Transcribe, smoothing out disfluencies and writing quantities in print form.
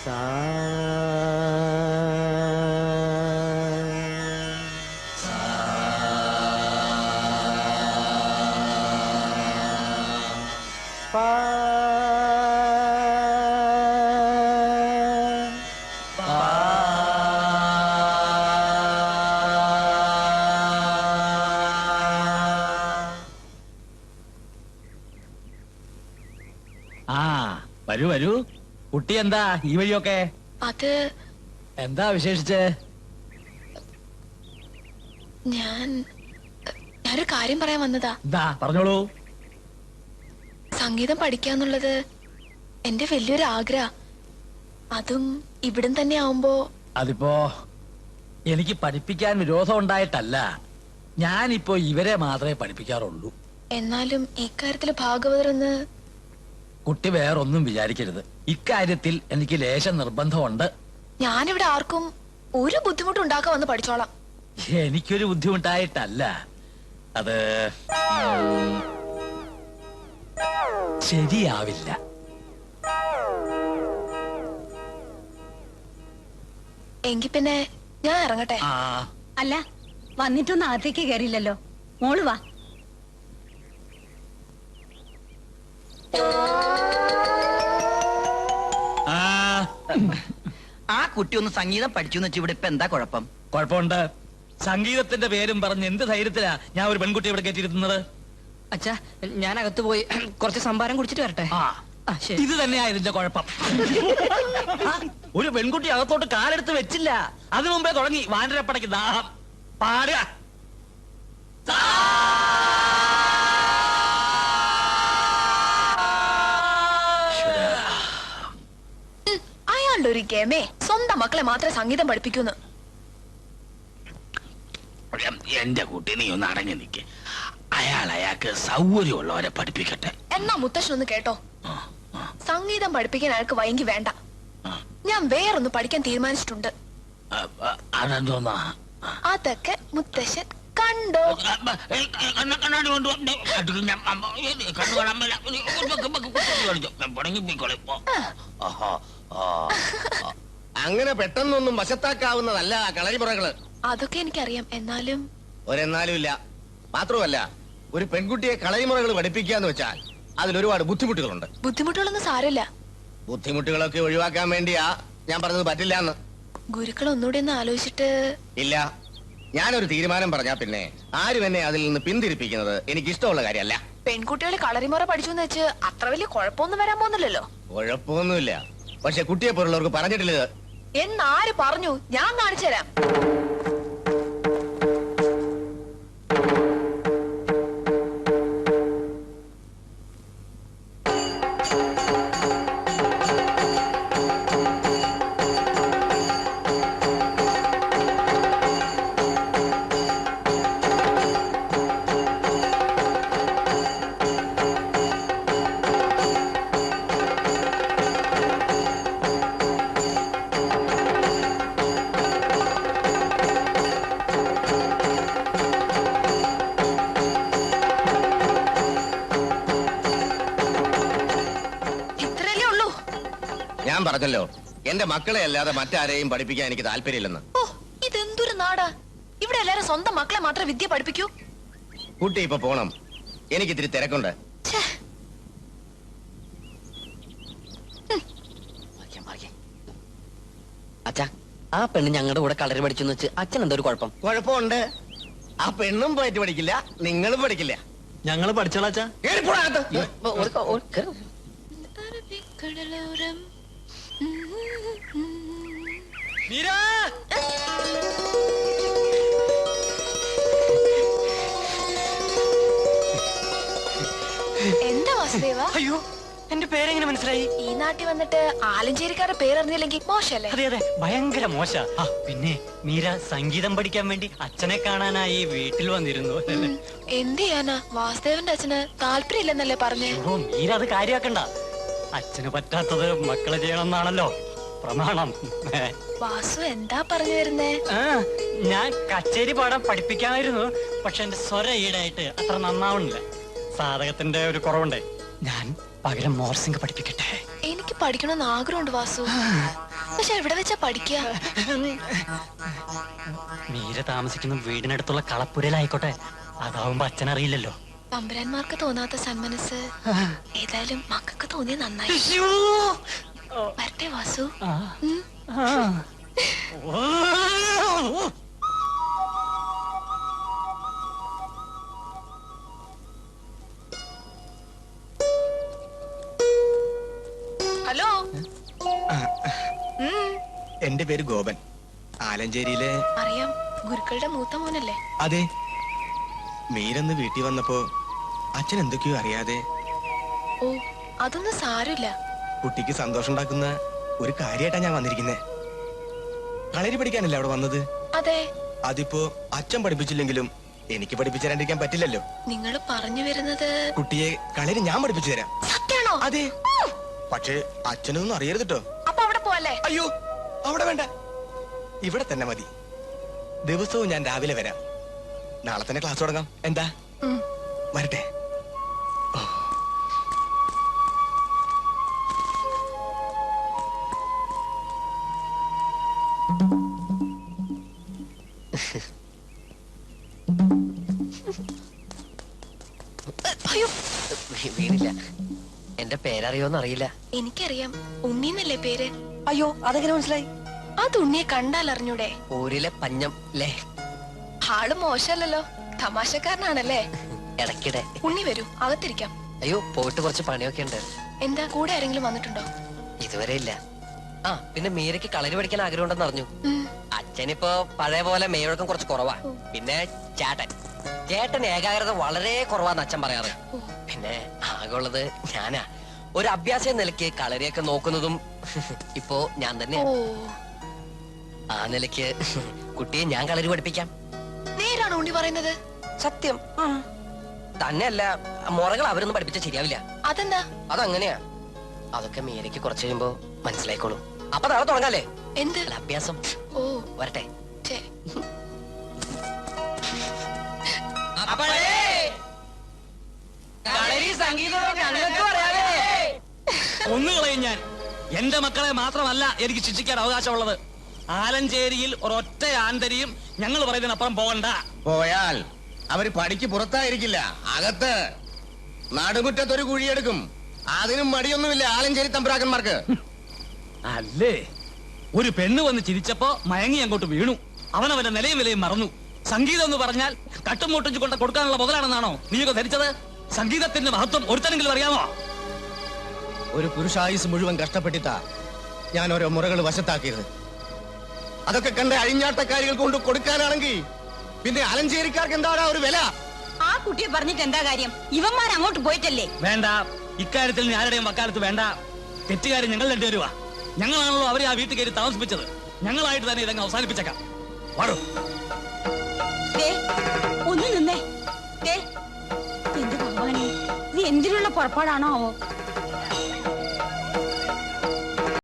സാ പാ വരൂ വരൂ. കുട്ടി എന്താ ഈ വഴിയൊക്കെ? അത് എന്താ വിശേഷിച്ച്? ഞാനൊരു കാര്യം പറയാൻ വന്നതാ. എന്താ പറഞ്ഞോളൂ. സംഗീതം പഠിക്കാന്നുള്ളത് എന്റെ വലിയൊരു ആഗ്രഹ. അതും ഇവിടം തന്നെ ആവുമ്പോ. അതിപ്പോ എനിക്ക് പഠിപ്പിക്കാൻ വിരോധം ഉണ്ടായിട്ടല്ല, ഞാനിപ്പോ ഇവരെ മാത്രമേ പഠിപ്പിക്കാറുള്ളൂ. എന്നാലും ഇക്കാര്യത്തില് ഭാഗവതരെന്ന്. കുട്ടി വേറൊന്നും വിചാരിക്കരുത്. ഇക്കാര്യത്തിൽ എനിക്ക് ലേശം നിർബന്ധമുണ്ട്. ഞാനിവിടെ ആർക്കും ഒരു ബുദ്ധിമുട്ടും ഉണ്ടാക്കാൻ വന്ന് പഠിച്ചോളാം. എനിക്കൊരു ബുദ്ധിമുട്ടായിട്ടല്ല, അത് ശരിയാവില്ല. എങ്കി പിന്നെ ഞാൻ ഇറങ്ങട്ടെ. അല്ല, വന്നിട്ടൊന്നും അകത്തേക്ക് കയറിയില്ലല്ലോ. മോള് വാ. ആ കുട്ടി ഒന്ന് സംഗീതം പഠിച്ചു വെച്ച് ഇവിടെ ഇപ്പൊ എന്താ കുഴപ്പം? കുഴപ്പമുണ്ട്. സംഗീതത്തിന്റെ പേരും പറഞ്ഞ് എന്ത് ധൈര്യത്തിലാ ഞാൻ ഒരു പെൺകുട്ടി ഇവിടെ കയറ്റിയിരുന്നത്? അച്ഛാ, ഞാൻ അകത്ത് പോയി കുറച്ച് സംഭാരം കുടിച്ചിട്ട് വരട്ടെ. ഇത് തന്നെയാ ഇതിന്റെ കുഴപ്പം. ഒരു പെൺകുട്ടി അകത്തോട്ട് കാലെടുത്ത് വെച്ചില്ല, അതിനു മുമ്പേ തുടങ്ങി വാനരപ്പടയ്ക്ക് ദാഹം. പാടുക. അയാളുടെ ഒരു ഗമേ സ്വന്തം മക്കളെ മാത്രമേ സംഗീതം പഠിപ്പിക്കൂന്ന്. എന്റെ കുട്ടി നീ ഒന്ന് അടങ്ങി നിൽക്ക്. അയാൾക്ക് സൗകര്യമുള്ളവരെ പഠിപ്പിക്കട്ടെ. എന്നാ മുത്തശ്ശനൊന്ന് കേട്ടോ. സംഗീതം പഠിപ്പിക്കാൻ അയാൾക്ക് വൈകി വേണ്ട. ഞാൻ വേറൊന്ന് പഠിക്കാൻ തീരുമാനിച്ചിട്ടുണ്ട്. അതെന്തോന്നാ? അതൊക്കെ മുത്തശ്ശൻ കണ്ടോ. അങ്ങനെ പെട്ടെന്നൊന്നും വശത്താക്കാവുന്നതല്ല കളരിമുറകള്. അതൊക്കെ എനിക്കറിയാം. എന്നാലും ഒരെന്നാലും ഇല്ല. മാത്രമല്ല, ഒരു പെൺകുട്ടിയെ കളരിമുറകൾ പഠിപ്പിക്കാന്ന് വെച്ചാൽ അതിലൊരുപാട് ബുദ്ധിമുട്ടുകളുണ്ട്. ബുദ്ധിമുട്ടുകളൊന്നും സാരമില്ല. ബുദ്ധിമുട്ടുകളൊക്കെ ഒഴിവാക്കാൻ വേണ്ടിയാ ഞാൻ പറഞ്ഞത് പറ്റില്ല എന്ന്. ഗുരുക്കൾ ഒന്നുകൂടി ഒന്ന് ആലോചിച്ചിട്ട്. ഇല്ല, ഞാനൊരു തീരുമാനം പറഞ്ഞാ പിന്നെ ആരും എന്നെ അതിൽ നിന്ന് പിന്തിരിപ്പിക്കുന്നത് എനിക്ക് ഇഷ്ടമുള്ള കാര്യമല്ല. പെൺകുട്ടികളെ കളരിമുറ പഠിച്ചു വെച്ച് അത്ര വലിയ കുഴപ്പമൊന്നും വരാൻ പോകുന്നില്ലല്ലോ. കുഴപ്പമൊന്നുമില്ല, പക്ഷെ കുട്ടിയെ പോലുള്ളവർക്ക് പറഞ്ഞിട്ടില്ല. എന്നാര് പറഞ്ഞു? ഞാൻ കാണിച്ചു തരാം. ഞാൻ പറഞ്ഞല്ലോ, എന്റെ മക്കളെ അല്ലാതെ മറ്റാരെയും പഠിപ്പിക്കാൻ എനിക്ക് താല്പര്യമില്ലെന്ന്. ഓ, ഇതെന്തൊരു നാടാ! ഇവിടെ എല്ലാരും സ്വന്തം മക്കളെ മാത്രമേ വിദ്യ പഠിപ്പിക്കൂ. കുട്ടി ഇപ്പൊ പോണം, എനിക്ക് ഇത്തിരി തിരക്കുണ്ട്. അച്ഛാ, ആ പെണ്ണ് ഞങ്ങളുടെ കൂടെ കളരി പഠിച്ചു വെച്ച് അച്ഛൻ എന്താ ഒരു കുഴപ്പം? കുഴപ്പമുണ്ട്. ആ പെണ്ണും പോയിട്ട് പഠിക്കില്ല, നിങ്ങളും പഠിക്കില്ല. ഞങ്ങള് പഠിച്ചോളാച്ചാ. എന്താ വാസുദേവ? അയ്യോ, എന്റെ പേരെങ്ങനെ മനസ്സിലായി? ഈ നാട്ടിൽ വന്നിട്ട് ആലഞ്ചേരിക്കാരുടെ പേരറിഞ്ഞില്ലെങ്കിൽ മോശല്ലേ? അതെ അതെ, ഭയങ്കര മോശ. പിന്നെ മീര സംഗീതം പഠിക്കാൻ വേണ്ടി അച്ഛനെ കാണാനായി വീട്ടിൽ വന്നിരുന്നു. എന്ത് ചെയ്യാനാ, വാസുദേവന്റെ അച്ഛന് താല്പര്യമില്ലെന്നല്ലേ പറഞ്ഞേ? ഓ, മീര അത് കാര്യാക്കണ്ട. അച്ഛന് പറ്റാത്തത് മക്കള് ചെയ്യണമെന്നാണല്ലോ പ്രമാണം. വാസു എന്താ പറഞ്ഞു വരുന്നേ? ഞാൻ കച്ചേരി പാടാൻ പഠിപ്പിക്കാമായിരുന്നു, പക്ഷെ എന്റെ സ്വര ഈടായിട്ട് അത്ര നന്നാവണില്ല. സാധകത്തിന്റെ ഒരു കുറവുണ്ട്. ഞാൻ പകരം മോർസിംഗ് പഠിപ്പിക്കട്ടെ? എനിക്ക് പഠിക്കണമെന്ന് ആഗ്രഹമുണ്ട് വാസു. പക്ഷെ എവിടെ വെച്ചാ പഠിക്കുക? മീര താമസിക്കുന്ന വീടിനടുത്തുള്ള കളപ്പുരയിലായിക്കോട്ടെ, അതാവുമ്പോ അച്ഛനറിയില്ലല്ലോ. തമ്പുരാന്മാർക്ക് തോന്നാത്ത സന്മനസ് ഏതായാലും മക്കൾക്ക് തോന്നിയ നന്നായി. വരട്ടെ വാസു. ഉം. ഹലോ. എന്റെ പേര് ഗോപൻ, ആലഞ്ചേരിയിലെ. അറിയാം, ഗുരുക്കളുടെ മൂത്ത മോനല്ലേ? അതെ. മീരന്ന് വീട്ടിൽ വന്നപ്പോ അച്ഛൻ എന്തൊക്കെയോ അറിയാതെ. ഓ, അതൊന്നും സാരമില്ല. കുട്ടിക്ക് സന്തോഷം ഉണ്ടാക്കുന്ന ഒരു കാര്യമായിട്ടാ ഞാൻ വന്നിരിക്കുന്നേ. കളരി പഠിക്കാനല്ലേ അവിടെ വന്നത്? അതെ. അതിപ്പോ അച്ഛൻ പഠിപ്പിച്ചില്ലെങ്കിലും എനിക്ക് പഠിപ്പിച്ചു തരാണ്ടിരിക്കാൻ പറ്റില്ലല്ലോ. നിങ്ങൾ പറഞ്ഞു വരുന്നത് കുട്ടിയെ കളരി ഞാൻ പഠിപ്പിച്ചു തരാം. സത്യാണോ? അതെ. പക്ഷേ അച്ഛനൊന്നും അറിയരുത് കേട്ടോ. അപ്പൊ അവിടെ പോവല്ലേ? അയ്യോ, അവിടെ വേണ്ട, ഇവിടെ തന്നെ മതി. ദിവസവും ഞാൻ രാവിലെ വരാം. നാളെ തന്നെ ക്ലാസ് തുടങ്ങാം. എന്താ? വരട്ടെ. അയ്യോ, വീണില്ല. എന്റെ പേരറിയോന്ന് അറിയില്ല. എനിക്കറിയാം. ഉണ്ണിന്നല്ലേ പേര്? അയ്യോ, അതെങ്ങനെ മനസ്സിലായി? അത് ഉണ്ണിയെ കണ്ടാൽ അറിഞ്ഞൂടെ? ഊരിലെ പഞ്ഞം അല്ലേ? ആള് മോശമല്ലല്ലോ, തമാശക്കാരനാണല്ലേ? ഇടയ്ക്കിടെ. ഉണ്ണി വരൂ, അകത്തിരിക്കാം. അയ്യോ, പോയിട്ട് കുറച്ച് പണിയൊക്കെ ഉണ്ട്. എന്താ, കൂടെ ആരെങ്കിലും വന്നിട്ടുണ്ടോ? ഇതുവരെ ഇല്ല. ആ, പിന്നെ മീരയ്ക്ക് കളരി പഠിക്കാൻ ആഗ്രഹം ഉണ്ടെന്ന് അറിഞ്ഞു. അച്ഛനിപ്പോ പഴയ പോലെ മേഴക്കം കുറച്ച് കുറവാ. പിന്നെ ചേട്ടൻ ഏകാഗ്രത വളരെ കുറവാന്ന് അച്ഛൻ പറയാറ്. പിന്നെ ആകെയുള്ളത് ഞാനാ. ഒരു അഭ്യാസ നിലയ്ക്ക് കളരിയൊക്കെ നോക്കുന്നതും ഇപ്പോ ഞാൻ തന്നെ. ആ നിലയ്ക്ക് കുട്ടിയെ ഞാൻ കളരി പഠിപ്പിക്കാം. നേരാണോ ഉണ്ണി പറയുന്നത്? സത്യം. തന്നെയല്ല, മുറകൾ അവരൊന്നും പഠിപ്പിച്ചാൽ ശരിയാവില്ല. അതെന്താ? അതങ്ങനെയാ. അതൊക്കെ മീരയ്ക്ക് കുറച്ച് കഴിയുമ്പോ മനസ്സിലായിക്കോളൂ. അപ്പൊ നാളെ തുടങ്ങാല്ലേ? എന്ത് അല്ല, അഭ്യാസം. ഓ, വരട്ടെ. ശരി. ഒന്ന് കളയും ഞാൻ. എന്റെ മക്കളെ മാത്രമല്ല എനിക്ക് ശിക്ഷിക്കാൻ അവകാശമുള്ളത്. ആലഞ്ചേരിയിൽ ഒരൊറ്റ ആന്തരിയും ഞങ്ങൾ പറയുന്നതിനപ്പുറം പോകണ്ട. പോയാൽ അവര് പടിക്ക് പുറത്തായിരിക്കില്ല, അകത്ത്. നാടുമുറ്റത്തൊരു കുഴിയെടുക്കും. അതിനും മടിയൊന്നുമില്ല ആലഞ്ചേരി തമ്പുരാക്കന്മാർക്ക്. അല്ലേ, ഒരു പെണ്ണ് വന്ന് ചിരിച്ചപ്പോ മയങ്ങി അങ്ങോട്ട് വീണു. അവനവന്റെ നിലയും വിലയും മറന്നു. സംഗീതം എന്ന് പറഞ്ഞാൽ കട്ടും മുട്ടും കൊണ്ട് കൊടുക്കാനുള്ള മുതലാണെന്നാണോ നീയൊക്കെ ധരിച്ചത്? സംഗീതത്തിന്റെ മഹത്വം ഒരുത്തനെങ്കിലും അറിയാമോ? ഒരു പുരുഷായുസ് മുഴുവൻ കഷ്ടപ്പെട്ടിട്ടാ ഞാൻ ഓരോ മുറകൾ വശത്താക്കിയത്. അതൊക്കെ കണ്ട് അഴിഞ്ഞാട്ടക്കാരികൾ കൊണ്ട് കൊടുക്കാനാണെങ്കിൽ പിന്നെ ആലഞ്ചേരിക്കാർക്ക് എന്താണ് ഒരു വില? ആ കുട്ടിയെ പറഞ്ഞിട്ട് എന്താ കാര്യം? ഇവന്മാർ അങ്ങോട്ട് പോയിട്ടല്ലേ? വേണ്ട, ഇക്കാര്യത്തിൽ നീ ആരുടെയും വക്കാലത്ത് വേണ്ട. തെറ്റുകാരി ഞങ്ങൾ രണ്ടുപേരുവാ. ഞങ്ങളാണല്ലോ അവരെ ആ വീട്ടിൽ കയറി താമസിപ്പിച്ചത്. ഞങ്ങളായിട്ട് തന്നെ ഇതങ്ങ് അവസാനിപ്പിച്ചേക്കാം. വാടോ. ഒന്ന് നിന്നേ. എന്റെ ഭഗവാനെ, ഇത് എന്തിനുള്ള പുറപ്പാടാണോ ആവോ?